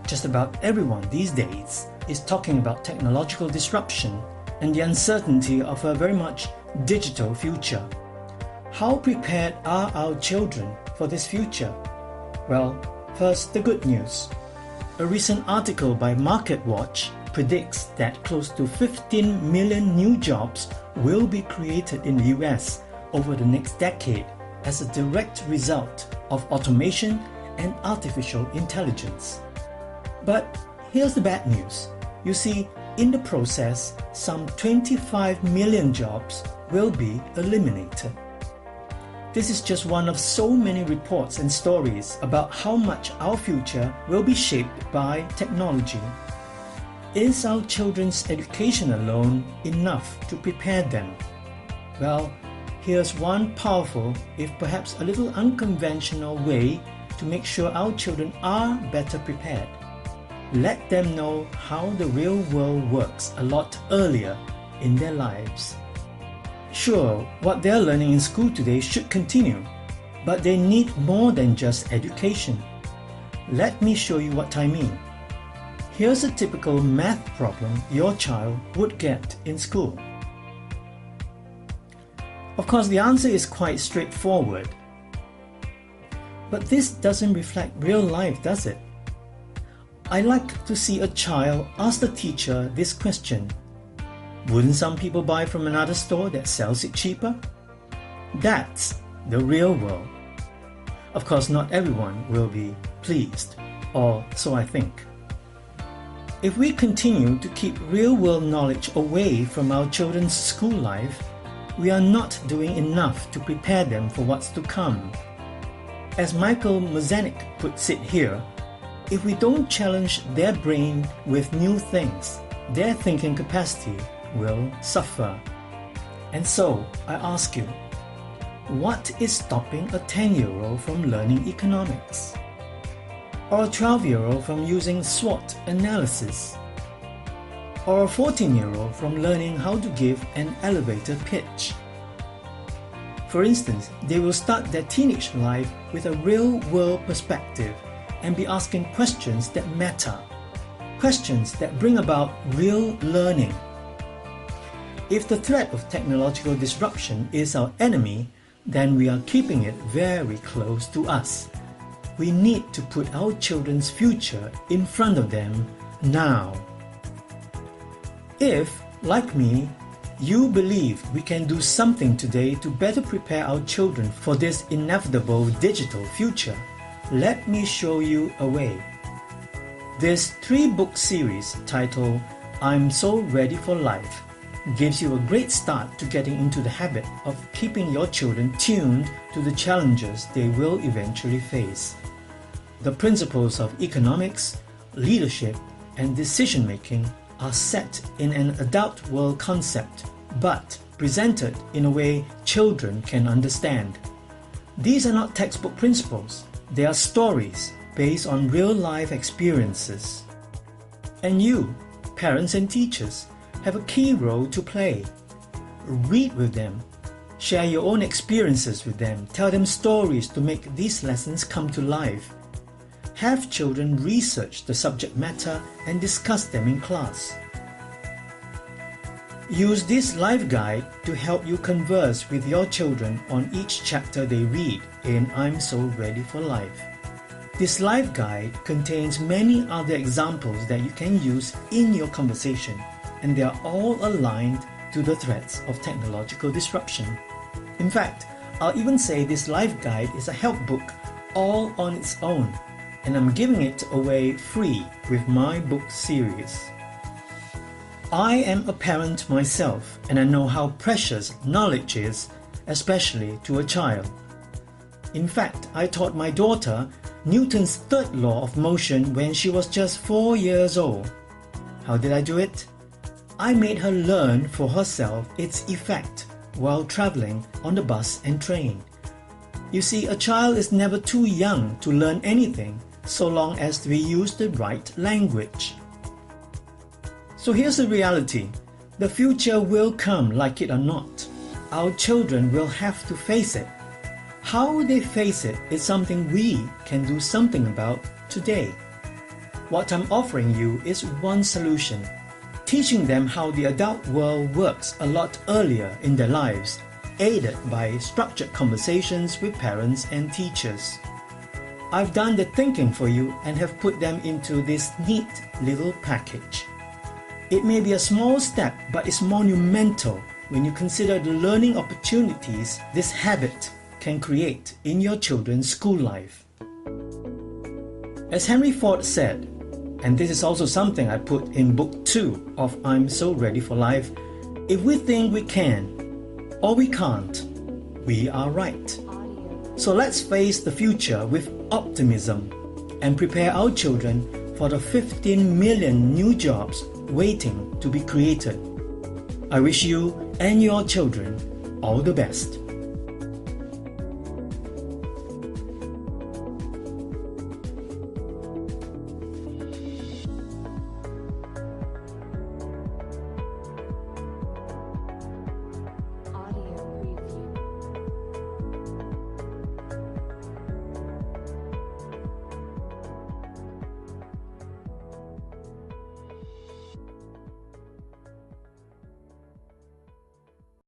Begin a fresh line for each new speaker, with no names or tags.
Just about everyone these days is talking about technological disruption and the uncertainty of a very much digital future. How prepared are our children for this future? Well, first, the good news. A recent article by MarketWatch predicts that close to 15 million new jobs will be created in the US over the next decade as a direct result of automation and artificial intelligence. But here's the bad news. You see, in the process, some 25 million jobs will be eliminated. This is just one of so many reports and stories about how much our future will be shaped by technology. Is our children's education alone enough to prepare them? Well, here's one powerful, if perhaps a little unconventional way to make sure our children are better prepared. Let them know how the real world works a lot earlier in their lives. Sure, what they're learning in school today should continue, but they need more than just education. Let me show you what I mean. Here's a typical math problem your child would get in school. Of course, the answer is quite straightforward. But this doesn't reflect real life, does it? I like to see a child ask the teacher this question. Wouldn't some people buy from another store that sells it cheaper? That's the real world. Of course, not everyone will be pleased, or so I think. If we continue to keep real-world knowledge away from our children's school life, we are not doing enough to prepare them for what's to come. As Michael Merzenich puts it here, if we don't challenge their brain with new things, their thinking capacity will suffer. And so, I ask you, what is stopping a 10-year-old from learning economics? Or a 12-year-old from using SWOT analysis? Or a 14-year-old from learning how to give an elevator pitch? For instance, they will start their teenage life with a real-world perspective and be asking questions that matter, questions that bring about real learning. If the threat of technological disruption is our enemy, then we are keeping it very close to us. We need to put our children's future in front of them now. If, like me, you believe we can do something today to better prepare our children for this inevitable digital future, let me show you a way. This 3-book series titled I'm So Ready for Life gives you a great start to getting into the habit of keeping your children tuned to the challenges they will eventually face. The principles of economics, leadership, and decision-making are set in an adult world concept, but presented in a way children can understand. These are not textbook principles. They are stories based on real-life experiences. And you, parents and teachers, have a key role to play. Read with them. Share your own experiences with them. Tell them stories to make these lessons come to life. Have children research the subject matter and discuss them in class. Use this life guide to help you converse with your children on each chapter they read in I'm So Ready for Life. This life guide contains many other examples that you can use in your conversation, and they are all aligned to the threats of technological disruption. In fact, I'll even say this life guide is a help book all on its own, and I'm giving it away free with my book series. I am a parent myself, and I know how precious knowledge is, especially to a child. In fact, I taught my daughter Newton's third law of motion when she was just 4 years old. How did I do it? I made her learn for herself its effect while traveling on the bus and train. You see, a child is never too young to learn anything, so long as we use the right language. So here's the reality. The future will come, like it or not. Our children will have to face it. How they face it is something we can do something about today. What I'm offering you is one solution, teaching them how the adult world works a lot earlier in their lives, aided by structured conversations with parents and teachers. I've done the thinking for you and have put them into this neat little package. It may be a small step, but it's monumental when you consider the learning opportunities this habit can create in your children's school life. As Henry Ford said, and this is also something I put in book 2 of I'm So Ready for Life, if we think we can, or we can't, we are right. So let's face the future with optimism and prepare our children for the 15 million new jobs waiting to be created. I wish you and your children all the best.